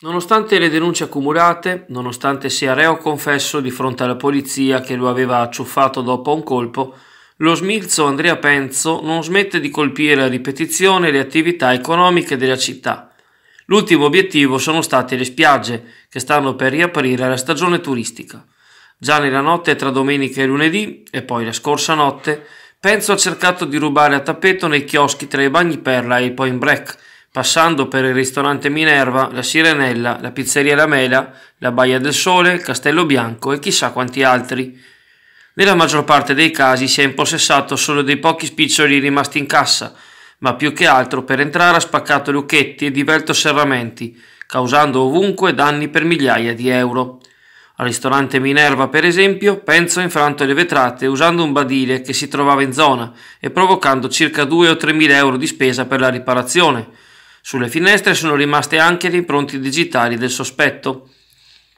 Nonostante le denunce accumulate, nonostante sia reo confesso di fronte alla polizia che lo aveva acciuffato dopo un colpo, lo smilzo Andrea Penzo non smette di colpire a ripetizione le attività economiche della città. L'ultimo obiettivo sono state le spiagge, che stanno per riaprire la stagione turistica. Già nella notte tra domenica e lunedì, e poi la scorsa notte, Penzo ha cercato di rubare a tappeto nei chioschi tra i Bagni Perla e i Point Break, passando per il ristorante Minerva, la Sirenella, la pizzeria La Mela, la Baia del Sole, il Castello Bianco e chissà quanti altri. Nella maggior parte dei casi si è impossessato solo dei pochi spiccioli rimasti in cassa, ma più che altro per entrare ha spaccato lucchetti e divelto serramenti, causando ovunque danni per migliaia di euro. Al ristorante Minerva, per esempio, Penzo ha infranto le vetrate usando un badile che si trovava in zona e provocando circa 2 o 3 mila euro di spesa per la riparazione. Sulle finestre sono rimaste anche le impronte digitali del sospetto.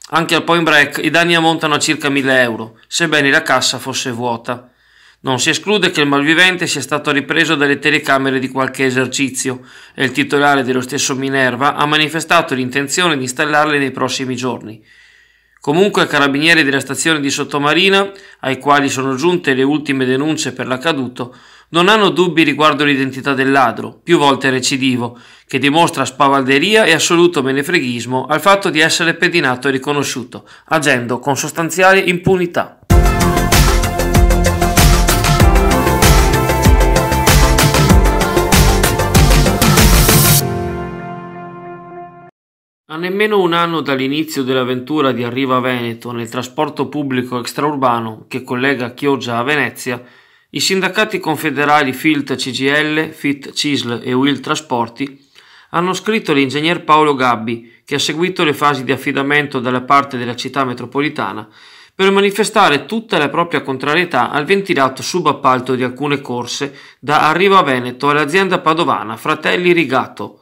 Anche al Point Break i danni ammontano a circa 1000 euro, sebbene la cassa fosse vuota. Non si esclude che il malvivente sia stato ripreso dalle telecamere di qualche esercizio e il titolare dello stesso Minerva ha manifestato l'intenzione di installarle nei prossimi giorni. Comunque, i carabinieri della stazione di Sottomarina, ai quali sono giunte le ultime denunce per l'accaduto, non hanno dubbi riguardo l'identità del ladro, più volte recidivo, che dimostra spavalderia e assoluto menefreghismo al fatto di essere pedinato e riconosciuto, agendo con sostanziale impunità. A nemmeno un anno dall'inizio dell'avventura di Arriva Veneto nel trasporto pubblico extraurbano che collega Chioggia a Venezia, i sindacati confederali FILT CGIL, FIT CISL e UIL Trasporti hanno scritto all'ingegner Paolo Gabbi, che ha seguito le fasi di affidamento dalla parte della città metropolitana, per manifestare tutta la propria contrarietà al ventilato subappalto di alcune corse da Arriva Veneto all'azienda padovana Fratelli Rigato.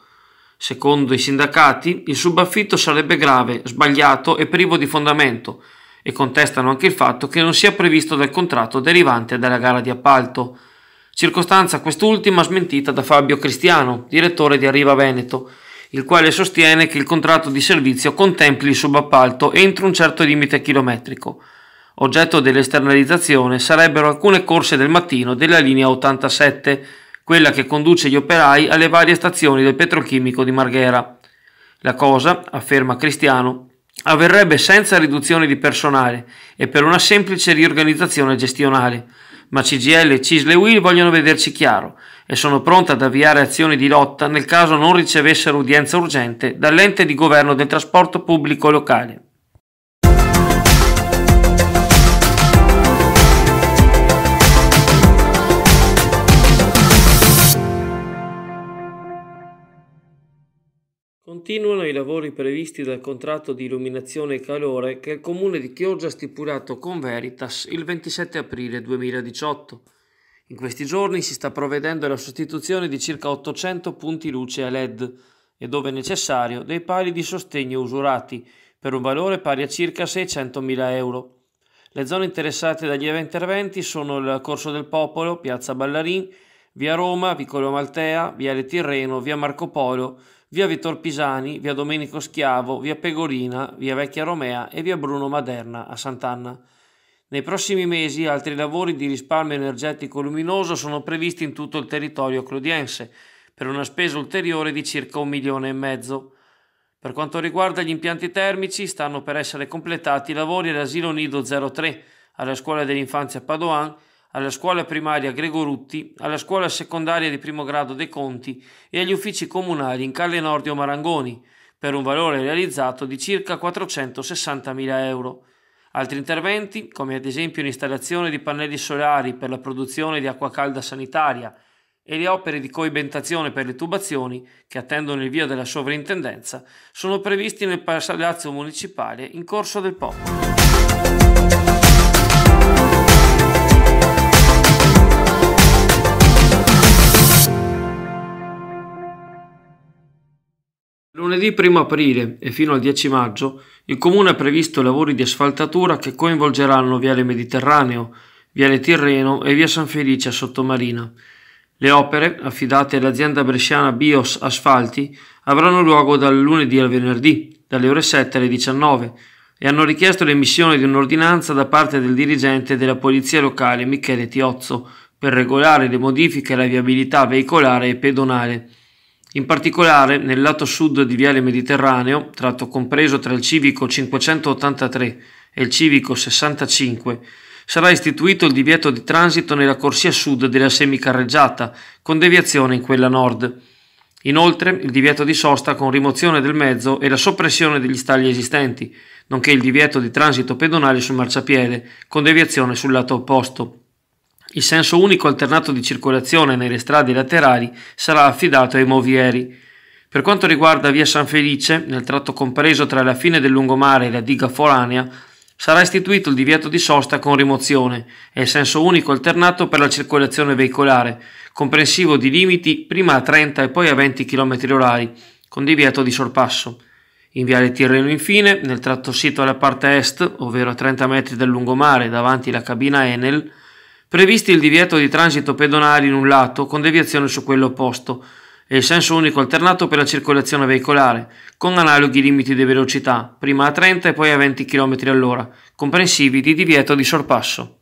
Secondo i sindacati, il subaffitto sarebbe grave, sbagliato e privo di fondamento e contestano anche il fatto che non sia previsto dal contratto derivante dalla gara di appalto, circostanza quest'ultima smentita da Fabio Cristiano, direttore di Arriva Veneto, il quale sostiene che il contratto di servizio contempli il subappalto entro un certo limite chilometrico. Oggetto dell'esternalizzazione sarebbero alcune corse del mattino della linea 87, quella che conduce gli operai alle varie stazioni del petrolchimico di Marghera. La cosa, afferma Cristiano, avverrebbe senza riduzione di personale e per una semplice riorganizzazione gestionale, ma CGIL, CISL e UIL vogliono vederci chiaro e sono pronte ad avviare azioni di lotta nel caso non ricevessero udienza urgente dall'ente di governo del trasporto pubblico locale. Continuano i lavori previsti dal contratto di illuminazione e calore che il comune di Chioggia ha stipulato con Veritas il 27 aprile 2018. In questi giorni si sta provvedendo alla sostituzione di circa 800 punti luce a LED e, dove necessario, dei pali di sostegno usurati per un valore pari a circa 600.000 euro. Le zone interessate dagli interventi sono il Corso del Popolo, Piazza Ballarin, via Roma, Vicolo Maltea, viale Tirreno, via Marco Polo, via Vittor Pisani, via Domenico Schiavo, via Pegorina, via Vecchia Romea e via Bruno Maderna a Sant'Anna. Nei prossimi mesi altri lavori di risparmio energetico luminoso sono previsti in tutto il territorio clodiense, per una spesa ulteriore di circa 1,5 milioni. Per quanto riguarda gli impianti termici, stanno per essere completati i lavori all'asilo Nido 03, alla scuola dell'infanzia Padoan, alla scuola primaria Gregorutti, alla scuola secondaria di primo grado dei Conti e agli uffici comunali in Calle Nordio Marangoni, per un valore realizzato di circa 460.000 euro. Altri interventi, come ad esempio l'installazione di pannelli solari per la produzione di acqua calda sanitaria e le opere di coibentazione per le tubazioni, che attendono il via della sovrintendenza, sono previsti nel palazzo municipale in Corso del Popolo. Lunedì 1 aprile e fino al 10 maggio il Comune ha previsto lavori di asfaltatura che coinvolgeranno Viale Mediterraneo, Viale Tirreno e Via San Felice a Sottomarina. Le opere, affidate all'azienda bresciana Bios Asfalti, avranno luogo dal lunedì al venerdì. dalle ore 7 alle 19 e hanno richiesto l'emissione di un'ordinanza da parte del dirigente della polizia locale Michele Tiozzo per regolare le modifiche alla viabilità veicolare e pedonale. In particolare, nel lato sud di Viale Mediterraneo, tratto compreso tra il civico 583 e il civico 65, sarà istituito il divieto di transito nella corsia sud della semicarreggiata, con deviazione in quella nord. Inoltre, il divieto di sosta con rimozione del mezzo e la soppressione degli stalli esistenti, nonché il divieto di transito pedonale sul marciapiede, con deviazione sul lato opposto. Il senso unico alternato di circolazione nelle strade laterali sarà affidato ai movieri. Per quanto riguarda via San Felice, nel tratto compreso tra la fine del lungomare e la diga foranea, sarà istituito il divieto di sosta con rimozione e il senso unico alternato per la circolazione veicolare, comprensivo di limiti prima a 30 e poi a 20 km/h, con divieto di sorpasso. In viale Tirreno infine, nel tratto sito alla parte est, ovvero a 30 metri dal lungomare davanti la cabina Enel, previsti il divieto di transito pedonale in un lato con deviazione su quello opposto e il senso unico alternato per la circolazione veicolare, con analoghi limiti di velocità, prima a 30 e poi a 20 km/h, comprensivi di divieto di sorpasso.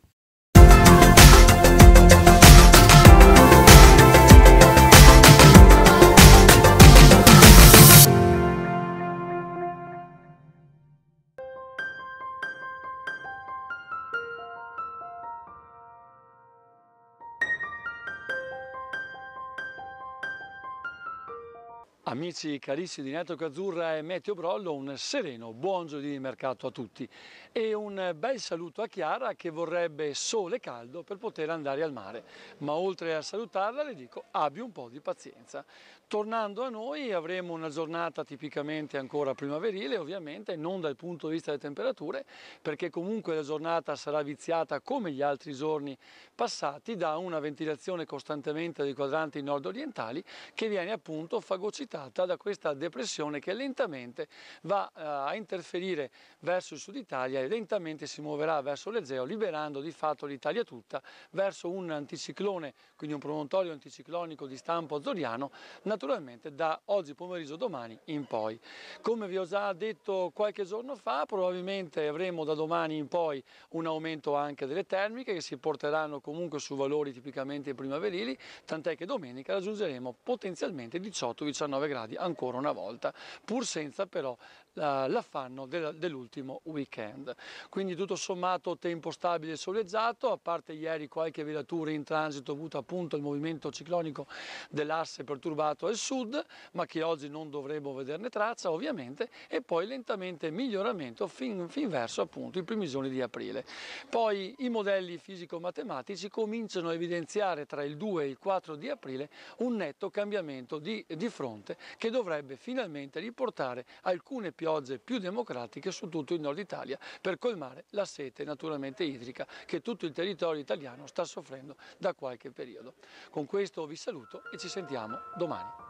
Amici carissimi di Network Azzurra e Meteo Brollo, un sereno buon giovedì di mercato a tutti e un bel saluto a Chiara che vorrebbe sole e caldo per poter andare al mare, ma oltre a salutarla le dico abbi un po' di pazienza. Tornando a noi avremo una giornata tipicamente ancora primaverile, ovviamente non dal punto di vista delle temperature, perché comunque la giornata sarà viziata come gli altri giorni passati da una ventilazione costantemente dei quadranti nord-orientali che viene appunto fagocitata da questa depressione che lentamente va a interferire verso il sud Italia e lentamente si muoverà verso l'Egeo, liberando di fatto l'Italia tutta verso un anticiclone, quindi un promontorio anticiclonico di stampo azzoriano, naturalmente da oggi pomeriggio domani in poi. Come vi ho già detto qualche giorno fa, probabilmente avremo da domani in poi un aumento anche delle termiche che si porteranno comunque su valori tipicamente primaverili, tant'è che domenica raggiungeremo potenzialmente 18-19 gradi ancora una volta, pur senza però l'affanno dell'ultimo weekend. Quindi tutto sommato tempo stabile e soleggiato, a parte ieri qualche velatura in transito dovuta appunto al movimento ciclonico dell'asse perturbato al sud, ma che oggi non dovremo vederne traccia ovviamente, e poi lentamente miglioramento fin verso appunto i primi giorni di aprile. Poi i modelli fisico-matematici cominciano a evidenziare tra il 2 e il 4 di aprile un netto cambiamento di fronte che dovrebbe finalmente riportare alcune piogge più democratiche su tutto il nord Italia per colmare la sete naturalmente idrica che tutto il territorio italiano sta soffrendo da qualche periodo. Con questo vi saluto e ci sentiamo domani.